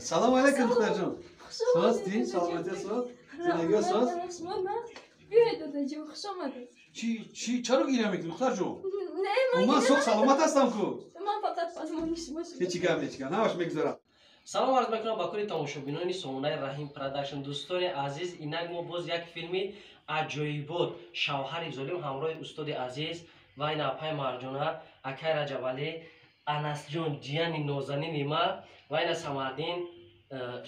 Salam aleyküm Muhtarcığım. Söz değil, salamete söz. Zinege söz. Çi çarık ilemek Muhtarcığım. Ama çok salamat astam ku. Hiç çıkar ne çıkar. Ne hoş mekzara. Салом арз мекунам ба кули тамошобинони Somona Rahim Production. Дӯстони азиз, инак мо боз як филми аҷоибот Шавҳари золим ҳамроҳи устоди азиз вай Напай Марҷона, акай Раҷабалӣ, Анасҷон ҷияни нозанини ма, вайна Самадин,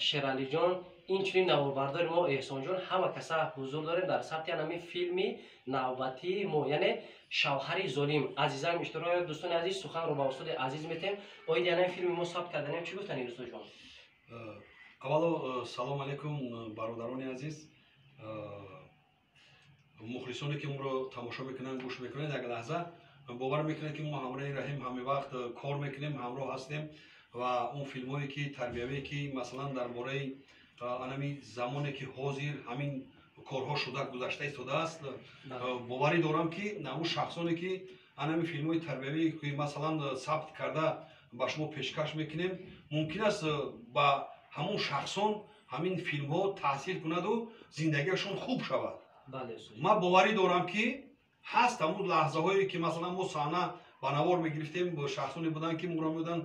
Шералиҷон, инчунин навобардори мо Эҳсонҷон ҳама каса ҳузур дорем дар сабти ҳамин филми навбатии мо, яъне Шавҳари золим. Азизам иштироки дӯстони азиз, суханро ба устоди азиз метем. Оиди ҳамин филми мо сабт карданем, чӣ гуфтани дӯстоҷон? Аввало салом алейкум бародарони азиз. Мухлисоне ки умро тамошо мекунанд, гӯш мекунанд, як лаҳза бовар мекунанд ки мо ҳамроҳи Раҳим ҳамин вақт кор мекунем, ҳамроҳ ҳастем ва он филмҳое ки тарбиявие ки масалан дар бораи анами замоне ки ҳозир ҳамин корҳо шуда гузашта истодааст, боварӣ дорам ки намун шахсоне ки анами филмҳои тарбиявие ки масалан сабт карда ба шумо пешкаш мекунем, мумкин аст ба ҳамун шахсон ҳамин филмҳо таъсир кунаду зиндагиашон хуб шавад. Ман боварӣ дорам ки ҳаст ҳамун лаҳзаҳое ки масалан мо саҳна ба навор мегирифтем, шахсоне буданд ки моро меоданд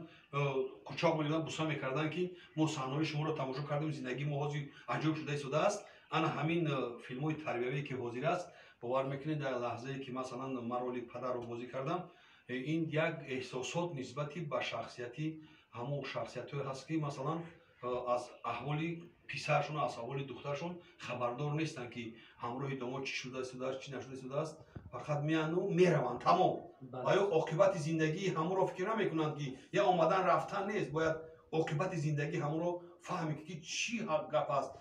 қучоқ мегирифтанд, буса мекарданд ки мо саҳнаҳои шуморо тамошо кардем, зиндагии мо ҳозир аҷоиб шуда истодааст. Ана ҳамин филмҳои тарбиявие ки ҳозир аст, бовар мекунед дар лаҳзае ки масалан ман роли падарро бозӣ кардам, ин як эҳсосот нисбати ба шахсияти ҳамон шахсиятҳое ҳаст ки масалан аз аҳволи писаршон, аз аҳволи духтаршон хабардор нестанд ки ҳамроҳи домод чӣ шуда истодааст, чӣ нашуда истодааст. Фақат меяну мераванд тамом. Оё оқибати зиндагии ҳамонро фикр намекунанд ки я омадан рафтан нест, бояд оқибати зиндагии ҳамонро фаҳмед ки чӣ гап аст.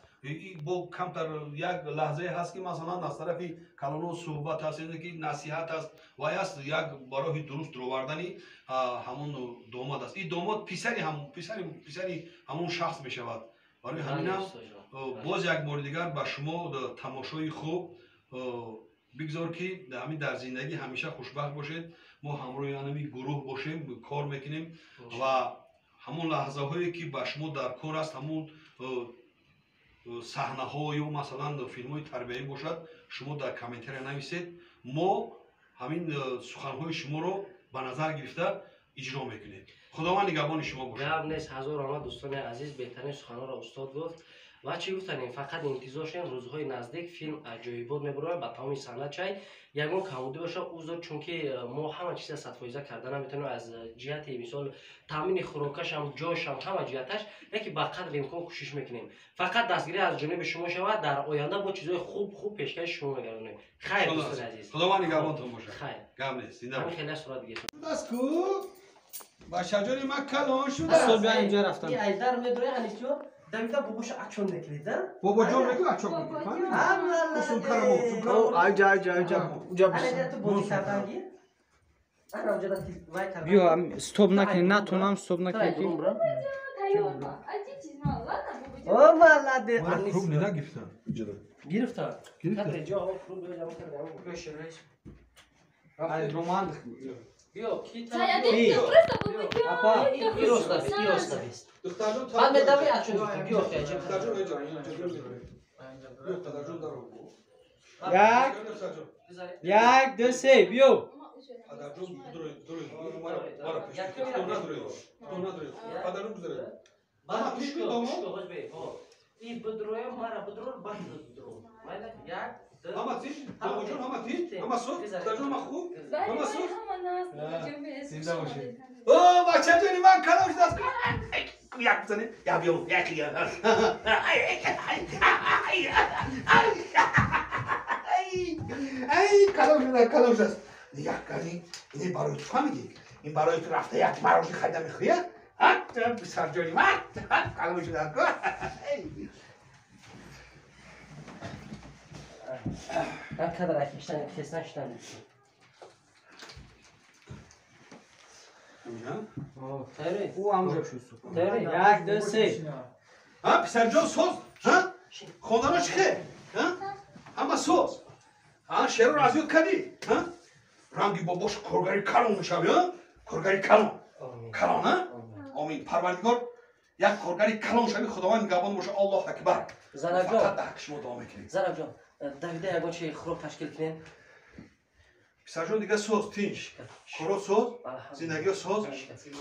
бо камтар як лаҳзае ҳаст ки масалан аз тарафи калоно суҳбат аст, ки насиҳат аст ва аст як барои дуруст ровардани ҳамон домод аст. ин домод писари ҳамон шахс мешавад. барои ҳаминам боз як бори дигар ба шумо тамошои хуб бигзор ки ҳамин дар зиндагӣ ҳамеша хушбахт бошед. мо ҳамроҳи анами гурӯҳ бошем, кор мекунем ва ҳамон лаҳзаҳое ки ба шумо дар кор аст, ҳамон саҳнаҳо ё масалан филмҳои тарбиявӣ бошад, шумо дар комментария нависед, мо ҳамин суханҳои шуморо ба назар гирифта иҷро мекунем. худованд нигаҳбони шумо бошад. гап нест, ҳазор омад дӯстони азиз, беҳтарин суханҳоро устод гуфт. ва чӣ гуфтанем, фақат интизор шудем рӯзҳои наздик филм аҷоибот мебарояд ба тамоми саҳна чай ягон камбудӣ боша узр, чунки мо ҳама чиза 100% карда наметавонем. аз ҷиҳати мисол таъмини хӯрокашам, ҷойшам, ҳама ҷиҳаташ яке ба қадри имкон кӯшиш мекунем. фақат дастгирӣ аз ҷониби шумо шавад, дар оянда бо чизҳои хуб пешкаши шумо мегардонем. хайр дӯстони азиз, худованд нигаҳбонтон бошад. хайр гап нест, зинда ҳамин хеле сурат бигиред. баску ба шаҷони ман калон шуда. Асол биан инҷо рафтам. ин айдар медоре анисҷо давида бобоша ачон мекунед, а? бобоҷон мегӯ ачоқ мекунад. биё стоп накунед, натонам стоп накунед. О, молодец. Круг не нагирифтан. Гирифтан. Гирифтан. Ҷо круг ҷамъ кардам. Ай роман. Биё, ки та. Апа, ироставист. Баъд медавӣ ачон духта. Биё, хеҷа. як ду се биё. И бедроя мара бедро бад бедро. Майда як Ама ти, бобоҷон ама ти, ама суд, таҷон ма хуб, ама суд. Зинда бошед. О, бачаҷони ман калон шудааст. як бизане, я биё, як я. ай, калон шудааст. як кани, ин барои ту фаҳмидӣ? ин барои ту рафта як марожи харида мехӯя? писарҷони ман, калон шудааст. кадр акиштан хесна шудан. Тайри. Ӯ амҷо шуд. Тайри. Як ду се. писарҷон соз, хондаро чӣ хе? ҳама соз. шеро разёд кардӣ? ранги бобош коргари калон мешавӣ, коргари калон. Калон, омин. Парвардигор یک کارگری کلان شوی خداوند نگهبان باشه. الله اکبر. زنک جان، فقط در شما دعا میکنیم. زنک جان، دویده یگان چه خوراک تشکیل کنین؟ پسر جان دیگه سوز تینش. کارو سوز، زندگی سوز.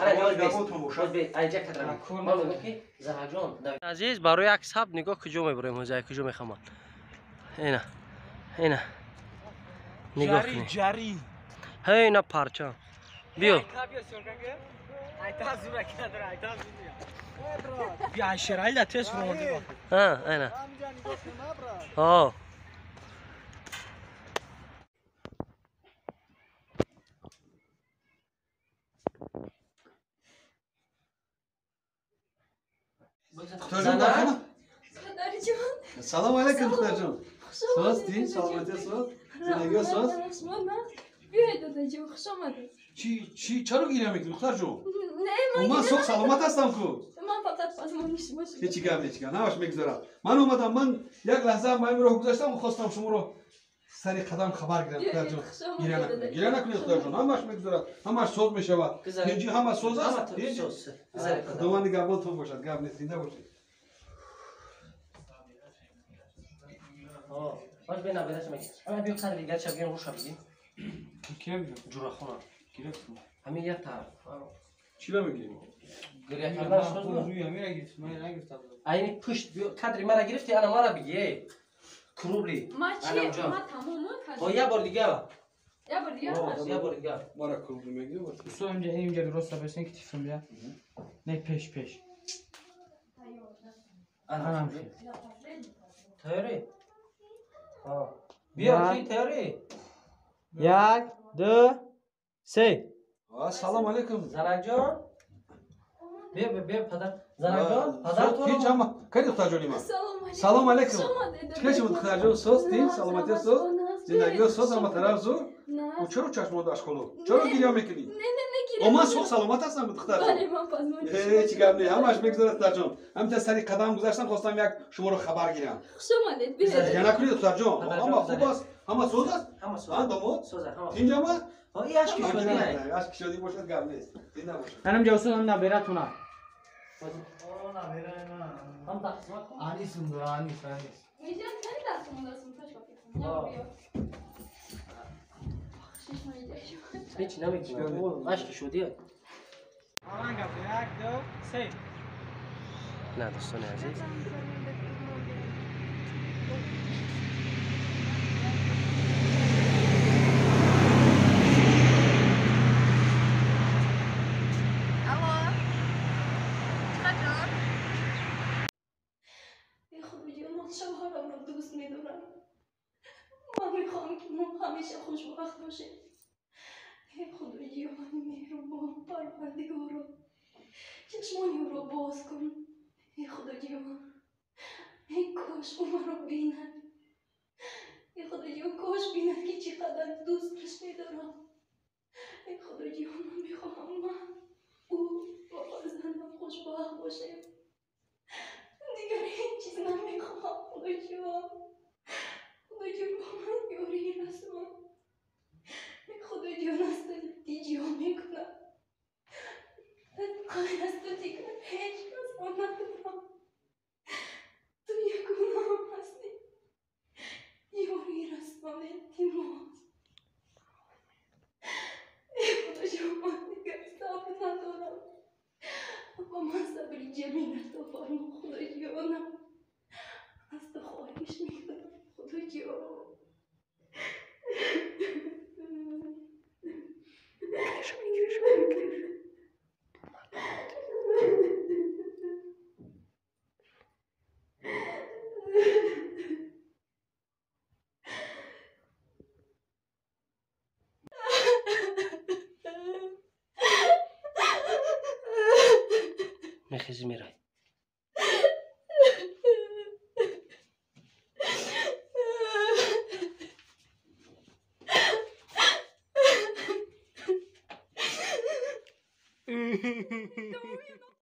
نگهبانتون باشه. اینجا کدرم. من میگم که زنک جان. عزیز برای یک سب نگاه کجا میبریم موزه کجا میخوام. اینا نگاه کنید. جری اینا پرچم. بیا. بیا شرایط تست فرمودی. ها اینا. ها. دختر جان سلام علیکم دختر جان. سوز تین سلامتی سوز. زندگی سوز. بیاید داده جو خوش آمده. چی چرا گیره میکنی دختر جان؟ نه من صبح سلامت هستم کو. من فقط پزمانیش باشم. هیچی کم نماش میگذارم. من اومدم من یک لحظه من رو گذاشتم و خواستم شما رو سری قدم خبر گیرم دختر جان. گیره نکنید دختر جان. همش میگذارم. همش سوز میشود. اینجا همه سوز است. خداوند نگهبانتون باشد. گپ نیست نباشید. باش بنا برس میگی. اما بیا خالی دیگر شب بیان روش بگیم. کیم جورا خونه. گرفتم همین یک طرف. چی میگی؟ گریه کردن شد. این پشت کادری مرا گرفتی انا مرا بگی. کروبلی. ما چی؟ ما تمام با یه بار دیگه. یه بار دیگه. مرا کروبلی میگی؟ سو اینجا درست بسن که تیفم بیا نه پیش انا تیاری. بیا کی تیاری. یک دو سه. سلام علیکم. زنک جان. بیا پدر. زنک جان پدر تو. هیچ هم کی دختر جانی من. سلام علیکم. چه شما دختر جان سوز تین سلامتی سوز. زندگی سوز هم طرف زو. و چرا چشم داشت خلو؟ چرا گریه میکنی؟ نه من صبح سلامت هستم دختر جان. بله من پزمانیش. هیچ گپ نه همش میگذره دختر جان. همین سری قدم گذاشتم خواستم یک شما رو خبر گیرم. خوش آمدید. بیاید. یا نکنید دختر جان. اما خوب است. همه سوز است. همه سوز. داماد. سوز همه. اینجا ما این اشکی شدی. اشکی شدی باشد گپ نیست. این نباشه. منم جوسو نبره تو نه هم تقسیم کن. آنی سندر آنی میگم خیلی دستمون تاش کافی. بیا. شش ماه دیگه. هیچ نمیگم. اشکی شدی. آرنگ یک دو سه. نه دوستان عزیز. شوهرم رو دوست میدارم. من میخوام که ما همیشه خوشبخت باشیم. ای خدای من مهربان پروردگارا چشمانی رو باز کن. ای خدای من ای کاش او رو بیند. ای خدای من کاش بیند که چقدر دوستش میدارم. ای خدای من میخوام من او و فرزندم خوشبخت باشیم. دیگر هیچ چیز نمیخوام. خدای جان با من یاری رسون. خدای جان از تو جا میکنم. غیر از تو دیگر هیچ کس رو ندارم. تو یگانه هم هستی. یاری رسون التماس. خدای جان من دیگر صبر ندارم. با من صبری جمیلت رو فرما. خدای جانم از تو خواهش میکنم. خدای جان میخیزی میرای.